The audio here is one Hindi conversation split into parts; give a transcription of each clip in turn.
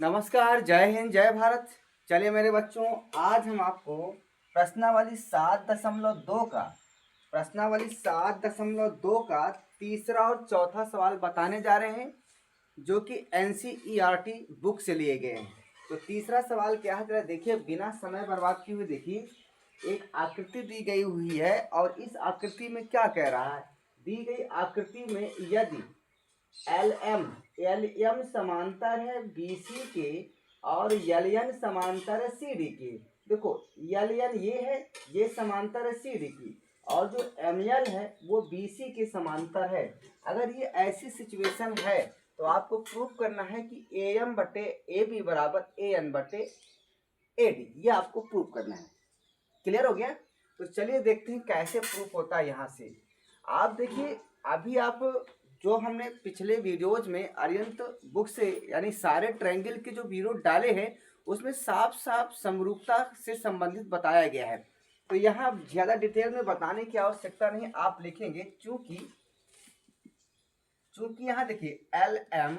नमस्कार, जय हिंद, जय भारत। चलिए मेरे बच्चों, आज हम आपको प्रश्नावली 7.2 का तीसरा और चौथा सवाल बताने जा रहे हैं, जो कि NCERT बुक से लिए गए हैं। तो तीसरा सवाल क्या है, जरा देखिए, बिना समय बर्बाद किए हुए देखिए। एक आकृति दी गई हुई है और इस आकृति में क्या कह रहा है। दी गई आकृति में यदि एल एम समांतर है BC के और LN समांतर है CD के। देखो, LN ये है, ये समांतर है CD की, और जो ML है वो BC के समांतर है। अगर ये ऐसी सिचुएशन है तो आपको प्रूफ करना है कि AM बटे AB बराबर AN बटे AD। ये आपको प्रूफ करना है। क्लियर हो गया? तो चलिए देखते हैं कैसे प्रूफ होता है। यहाँ से आप देखिए, अभी आप जो हमने पिछले वीडियोज में अरिहंत बुक से यानी सारे ट्रायंगल के जो वीडियो डाले हैं उसमें साफ साफ समरूपता से संबंधित बताया गया है। तो यहाँ ज़्यादा डिटेल में बताने की आवश्यकता नहीं, आप लिखेंगे चूंकि यहाँ देखिए LM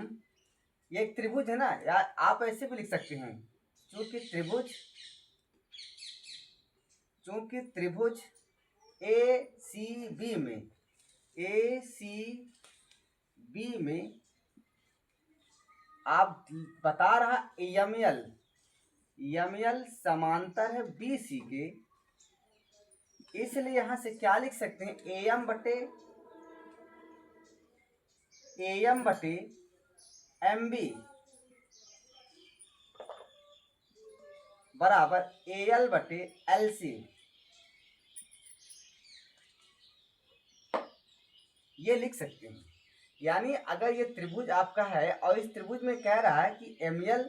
ये एक त्रिभुज है ना, या आप ऐसे भी लिख सकते हैं, चूंकि त्रिभुज ACB में आप बता रहा ML समांतर है BC के, इसलिए यहां से क्या लिख सकते हैं, AM बटे MB बराबर AL बटे LC। ये लिख सकते हैं। यानी अगर ये त्रिभुज आपका है और इस त्रिभुज में कह रहा है कि ML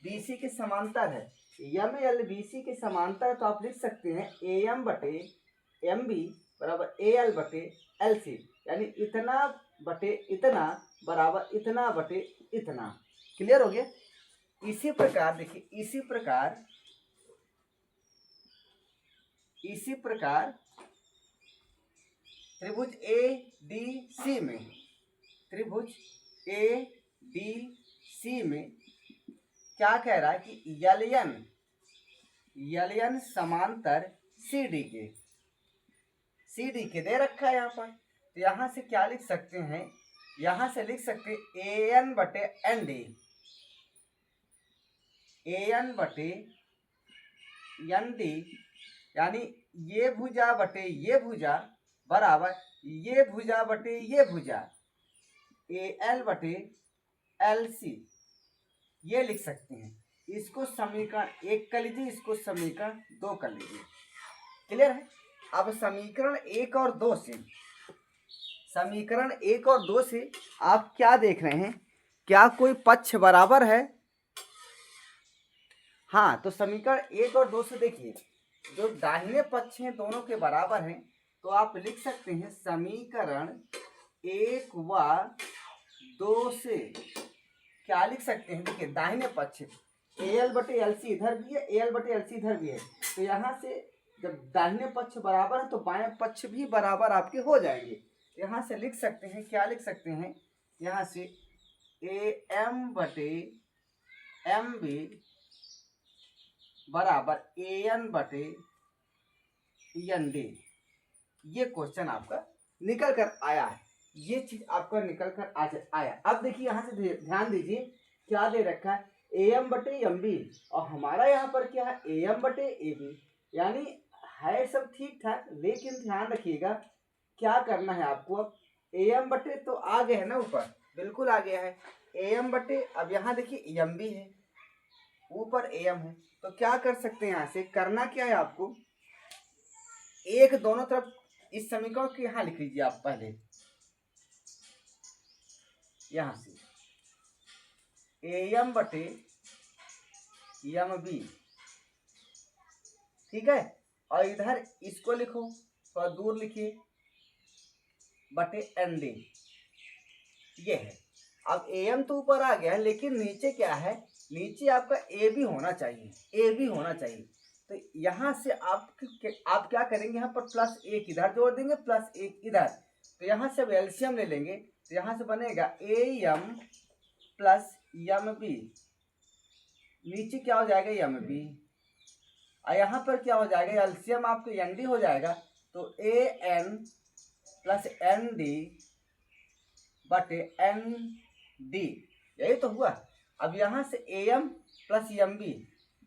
BC के समांतर है, ML BC के समांतर है, तो आप लिख सकते हैं AM बटे MB बराबर AL बटे LC। यानी इतना बटे इतना बराबर इतना बटे इतना। क्लियर हो गया? इसी प्रकार देखिए, इसी प्रकार त्रिभुज ADC में क्या कह रहा है कि LN समांतर CD के दे रखा है यहाँ पर। तो यहाँ से क्या लिख सकते हैं, यहाँ से लिख सकते हैं AN बटे ND, यानी ये भुजा बटे ये भुजा बराबर ये भुजा बटे ये भुजा, AL बटे LC। ये लिख सकते हैं। इसको समीकरण 1 कर लीजिए, इसको समीकरण 2 कर लीजिए। क्लियर है? अब समीकरण 1 और 2 से आप क्या देख रहे हैं, क्या कोई पक्ष बराबर है? हाँ, तो समीकरण 1 और 2 से देखिए, जो दाहिने पक्ष हैं दोनों के बराबर हैं, तो आप लिख सकते हैं समीकरण 1 व 2 से क्या लिख सकते हैं। देखिए, दाहिने पक्ष AL बटे LC इधर भी है, AL बटे LC इधर भी है, तो यहाँ से जब दाहिने पक्ष बराबर है तो बाएं पक्ष भी बराबर आपके हो जाएंगे। यहाँ से लिख सकते हैं, क्या लिख सकते हैं, यहाँ से AM बटे MB बराबर AN बटे ND। ये क्वेश्चन आपका निकल कर आया है, ये चीज आपका निकल कर आया। अब देखिए, यहाँ से ध्यान दीजिए, क्या दे रखा है, AM बटे MB, और हमारा यहाँ पर क्या है, AM बटे AB। यानी है सब ठीक ठाक, लेकिन ध्यान रखिएगा क्या करना है आपको। अब AM बटे तो आ गए है ना, ऊपर बिल्कुल आ गया है AM बटे। अब यहाँ देखिए MB है, ऊपर AM है, तो क्या कर सकते हैं, यहाँ से करना क्या है आपको, एक दोनों तरफ इस समीकरण को यहाँ लिख लीजिए आप पहले, यहाँ से AM बटे MB, ठीक है, और इधर इसको लिखो, थोड़ा दूर लिखिए, बटे ND। ये है। अब AM तो ऊपर आ गया है, लेकिन नीचे क्या है, नीचे आपका AB होना चाहिए। तो यहाँ से आप क्या करेंगे, यहाँ पर +1 इधर जोड़ देंगे, +1 इधर, तो यहाँ से अब एलसीएम ले लेंगे, तो यहाँ से बनेगा AM + MB नीचे क्या हो जाएगा एम बी, और यहाँ पर क्या हो जाएगा, एलसीएम आपको एन डी हो जाएगा, तो A N plus N D बटे एन डी, यही तो हुआ। अब यहाँ से A M plus M B,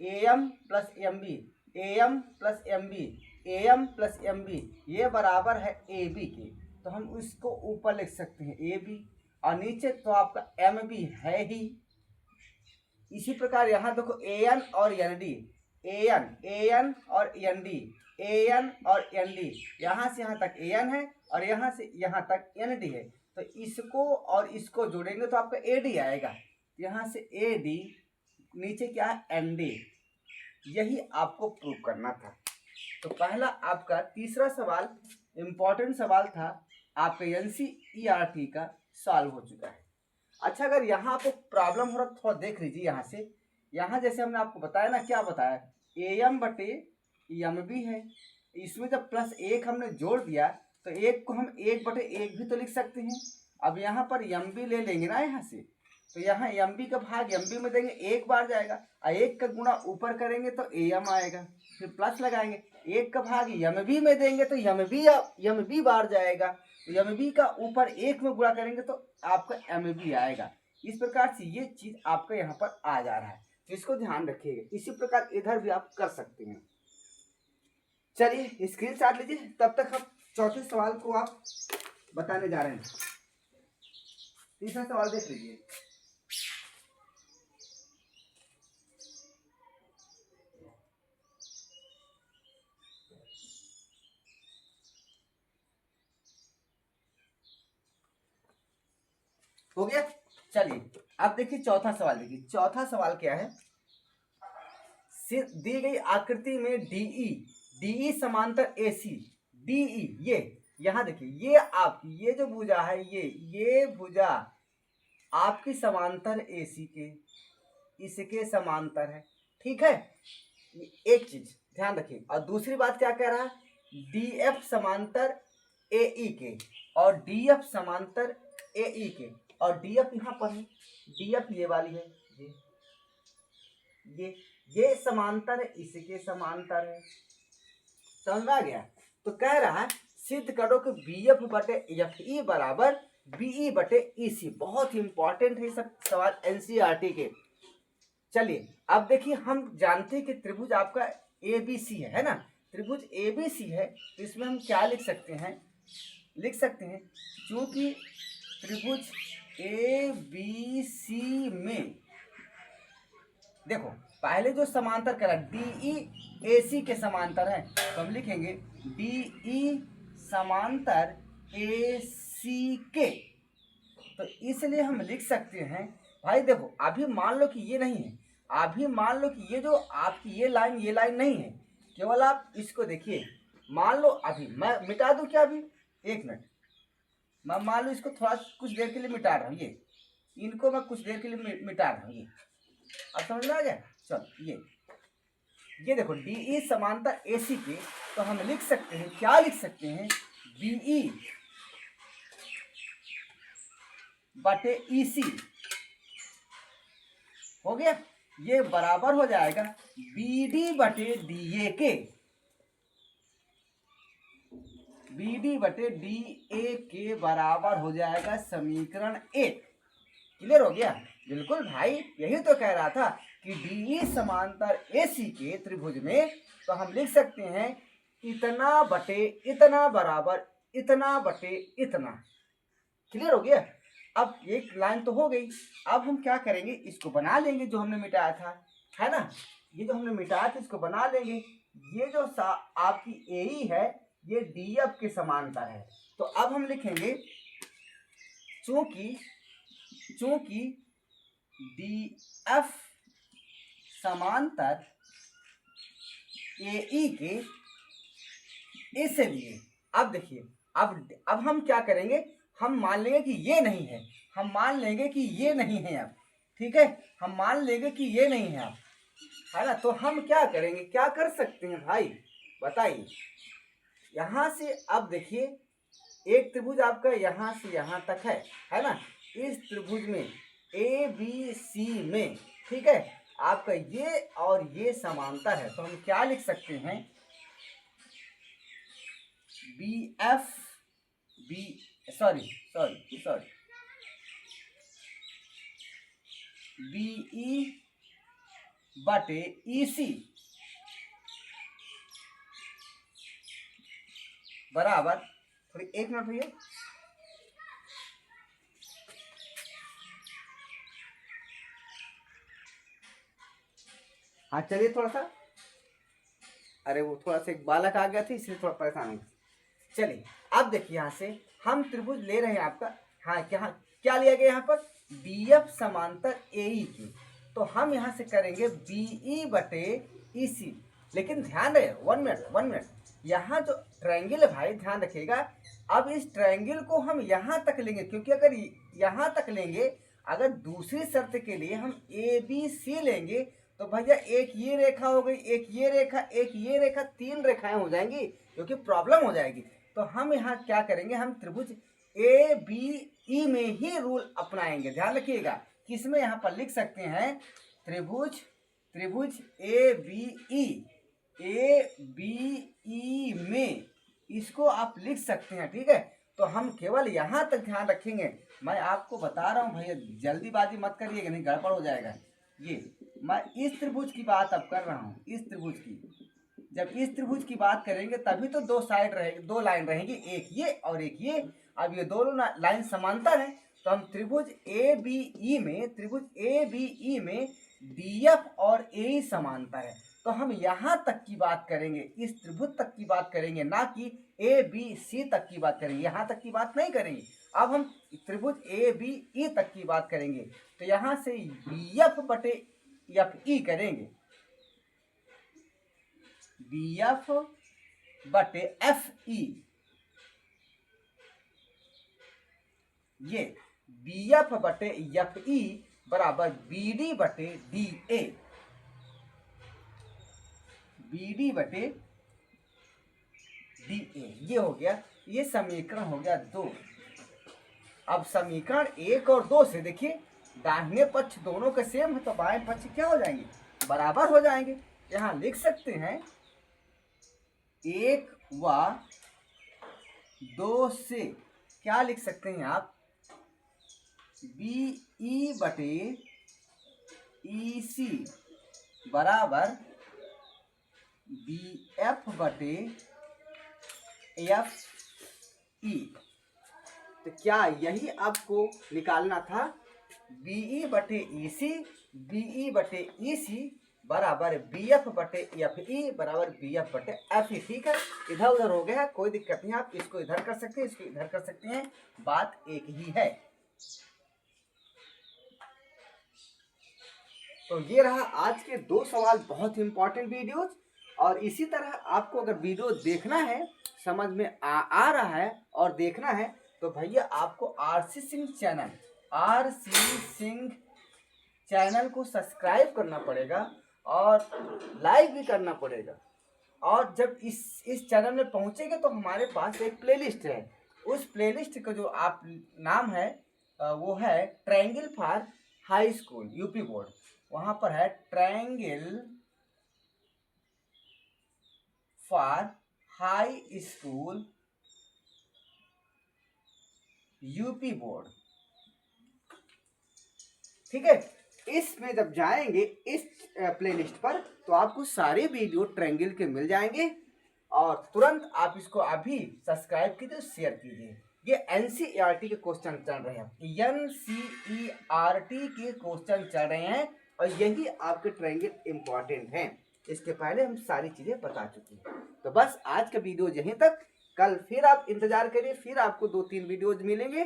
A M plus M B, A M plus M B, A M plus M B, ये बराबर है ए बी के, तो हम इसको ऊपर लिख सकते हैं ए बी, और नीचे तो आपका एम बी है ही। इसी प्रकार यहाँ देखो ए एन और एन डी, ए एन और एन डी, ए एन और एन डी, यहाँ से यहाँ तक ए एन है और यहाँ से यहाँ तक एन डी है, तो इसको और इसको जोड़ेंगे तो आपका ए डी आएगा, यहाँ से ए डी, नीचे क्या है एन डी, यही आपको प्रूव करना था। तो पहला आपका तीसरा सवाल इम्पोर्टेंट सवाल था, आपका एनसीईआरटी का सॉल्व हो चुका है। अच्छा, अगर यहाँ आपको प्रॉब्लम हो रहा थोड़ा देख लीजिए यहाँ से, यहाँ जैसे हमने आपको बताया ना, क्या बताया, ए एम बटे एम बी है, इसमें जब प्लस एक हमने जोड़ दिया तो एक को हम एक बटे एक भी तो लिख सकते हैं। अब यहाँ पर एम बी ले लेंगे ना यहाँ से, तो यहाँ एम बी का भाग एम बी में देंगे, एक बार जाएगा, और एक का गुणा ऊपर करेंगे तो ए एम आएगा, फिर प्लस लगाएंगे, एक का भाग एम बी में देंगे तो एम बी बार जाएगा, एम बी का ऊपर एक में गुणा करेंगे तो आपका एम बी आएगा। इस प्रकार से ये चीज आपका यहाँ पर आ जा रहा है, तो इसको ध्यान रखिएगा। इसी प्रकार इधर भी आप कर सकते हैं। चलिए स्क्रीनशॉट लीजिए, तब तक हम चौथे सवाल को आप बताने जा रहे हैं। तीसरा सवाल देख लीजिए। हो गया। चलिए अब देखिए चौथा सवाल, देखिए चौथा सवाल क्या है, दी गई आकृति में डीई समांतर एसी, डीई ये यहाँ देखिए, ये आपकी ये जो भुजा है, ये भुजा आपकी समांतर एसी के, इसके समांतर है, ठीक है। एक चीज ध्यान रखिए। और दूसरी बात क्या कह रहा है, डीएफ समांतर एई के, और डीएफ समांतर एई के, और डीएफ यहाँ पर है, डीएफ ये वाली है, ये समांतर है, इसके समांतर है, समझ आ गया। तो कह रहा है सिद्ध करो कि बीएफ बटे एफ ई बराबर बीई बटे ईसी। बहुत ही इंपॉर्टेंट है सब सवाल एनसीईआरटी के। चलिए अब देखिए, हम जानते हैं कि त्रिभुज आपका एबीसी है ना, त्रिभुज एबीसी है, तो इसमें हम क्या लिख सकते हैं, क्योंकि त्रिभुज एबीसी में देखो पहले जो समांतर करा डीई एसी के समांतर है, तो हम लिखेंगे डीई समांतर एसी के। तो इसलिए हम लिख सकते हैं भाई, देखो अभी मान लो कि ये नहीं है, अभी मान लो कि ये जो आपकी ये लाइन नहीं है, केवल आप इसको देखिए। मान लो अभी मैं मिटा दूं क्या, अभी एक मिनट, मैं मान लो इसको थोड़ा कुछ देर के लिए मिटा रहा हूँ, ये इनको मैं कुछ देर के लिए मिटा रहा हूँ, ये अब समझ में आ गया। चलो ये देखो डीई समांतर एसी के, तो हम लिख सकते हैं, क्या लिख सकते हैं, बीई बटे ईसी हो गया, ये बराबर हो जाएगा बीडी बटे डीए के, बीडी बटे डीए के बराबर हो जाएगा समीकरण 1। क्लियर हो गया। बिल्कुल भाई, यही तो कह रहा था कि डीई समांतर एसी के त्रिभुज में, तो हम लिख सकते हैं इतना बटे इतना बराबर इतना बटे इतना। क्लियर हो गया। अब एक लाइन तो हो गई, अब हम क्या करेंगे, इसको बना लेंगे जो हमने मिटाया था, है ना, ये जो हमने मिटाया था इसको बना लेंगे। ये जो आपकी एई है ये डीएफ के समांतर है, तो अब हम लिखेंगे चूंकि डीएफ समांतर एई के, इसलिए अब देखिए, अब हम क्या करेंगे, हम मान लेंगे कि ये नहीं है, हम मान लेंगे कि ये नहीं है अब, ठीक है, हम मान लेंगे कि ये नहीं है अब, है ना। तो हम क्या करेंगे, क्या कर सकते हैं भाई बताइए। यहाँ से अब देखिए, एक त्रिभुज आपका यहाँ से यहाँ तक है ना, इस त्रिभुज में ए बी सी में, ठीक है, आपका ये और ये समांतर है, तो हम क्या लिख सकते हैं, B F B sorry sorry sorry B E बटे ईसी बराबर, थोड़ी एक मिनट भैया, हाँ चलिए थोड़ा सा, अरे वो थोड़ा सा एक बालक आ गया था इसलिए थोड़ा परेशान हो। चलिए अब देखिए यहाँ से हम त्रिभुज ले रहे हैं आपका, हाँ क्या लिया गया यहाँ पर, डीएफ समांतर एई की, तो हम यहाँ से करेंगे बीई बटे ईसी। लेकिन ध्यान रहे, वन मिनट, यहाँ जो ट्रायंगल है भाई ध्यान रखिएगा, अब इस ट्रायंगल को हम यहाँ तक लेंगे, क्योंकि अगर यहाँ तक लेंगे, अगर दूसरी शर्त के लिए हम ए बी सी लेंगे तो भैया एक ये रेखा हो गई, एक ये रेखा, 3 रेखाएं हो जाएंगी, क्योंकि प्रॉब्लम हो जाएगी। तो हम यहाँ क्या करेंगे, हम त्रिभुज ए बी ई में ही रूल अपनाएंगे। ध्यान रखिएगा, किसमें यहाँ पर लिख सकते हैं, त्रिभुज ए बी ई में इसको आप लिख सकते हैं, ठीक है। तो हम केवल यहाँ तक ध्यान रखेंगे, मैं आपको बता रहा हूँ भैया, जल्दीबाजी मत करिएगा, नहीं गड़बड़ हो जाएगा। ये मैं इस त्रिभुज की बात अब कर रहा हूँ, इस त्रिभुज की, जब इस त्रिभुज की बात करेंगे तभी तो 2 साइड रहेगी, 2 लाइन रहेंगी, एक ये और एक ये। अब ये दोनों लाइन समांतर है, तो हम त्रिभुज ए बी ई में डीएफ और ए समांतर है, तो हम यहाँ तक की बात करेंगे, इस त्रिभुज तक की बात करेंगे, ना कि ए बी सी तक की बात करेंगे, यहाँ तक की बात नहीं करेंगे। अब हम त्रिभुज ए बी ई तक की बात करेंगे, तो यहाँ से बी एफ बटे एफ ई करेंगे, बी एफ बटे एफ ई, ये बी एफ बटे एफ ई बराबर बी डी बटे डी ए, बी डी बटे डी ए, ये हो गया, ये समीकरण हो गया 2। अब समीकरण 1 और 2 से देखिए, दाहिने पक्ष दोनों के सेम है, तो बाएं पक्ष क्या हो जाएंगे, बराबर हो जाएंगे। यहाँ लिख सकते हैं 1 व 2 से क्या लिख सकते हैं आप, बी ई बटे ई सी बराबर बी एफ बटे एफ ई। तो क्या यही आपको निकालना था, बीई बटे ईसी, बीई बटे ईसी बराबर बी एफ बटे एफ ई बराबर बी एफ बटे एफ ई। ठीक है, इधर उधर हो गया, कोई दिक्कत नहीं, आप इसको इधर कर सकते हैं, इसको इधर कर सकते हैं, बात एक ही है। तो ये रहा आज के 2 सवाल, बहुत इंपॉर्टेंट वीडियोज। और इसी तरह आपको अगर वीडियो देखना है, समझ में आ रहा है और देखना है, तो भैया आपको आरसी सिंह चैनल को सब्सक्राइब करना पड़ेगा और लाइक भी करना पड़ेगा। और जब इस चैनल में पहुंचेंगे तो हमारे पास एक प्लेलिस्ट है, उस प्लेलिस्ट का जो आप नाम है वो है triangle for high school UP board. वहां पर है triangle for high school UP board. ठीक है, इसमें जब जाएंगे इस प्लेलिस्ट पर तो आपको सारे वीडियो ट्रायंगल के मिल जाएंगे, और तुरंत आप इसको अभी सब्सक्राइब कीजिए, शेयर कीजिए। ये एनसीईआरटी के क्वेश्चन चल रहे हैं, एनसीईआरटी के क्वेश्चन चल रहे हैं, और यही आपके ट्रायंगल इंपॉर्टेंट हैं। इसके पहले हम सारी चीजें बता चुके हैं। तो बस आज का वीडियो यहीं तक, कल फिर आप इंतजार करिए, फिर आपको 2-3 वीडियोज मिलेंगे।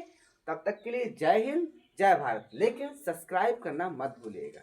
तब तक के लिए जय हिंद, जय भारत, लेकिन सब्सक्राइब करना मत भूलिएगा।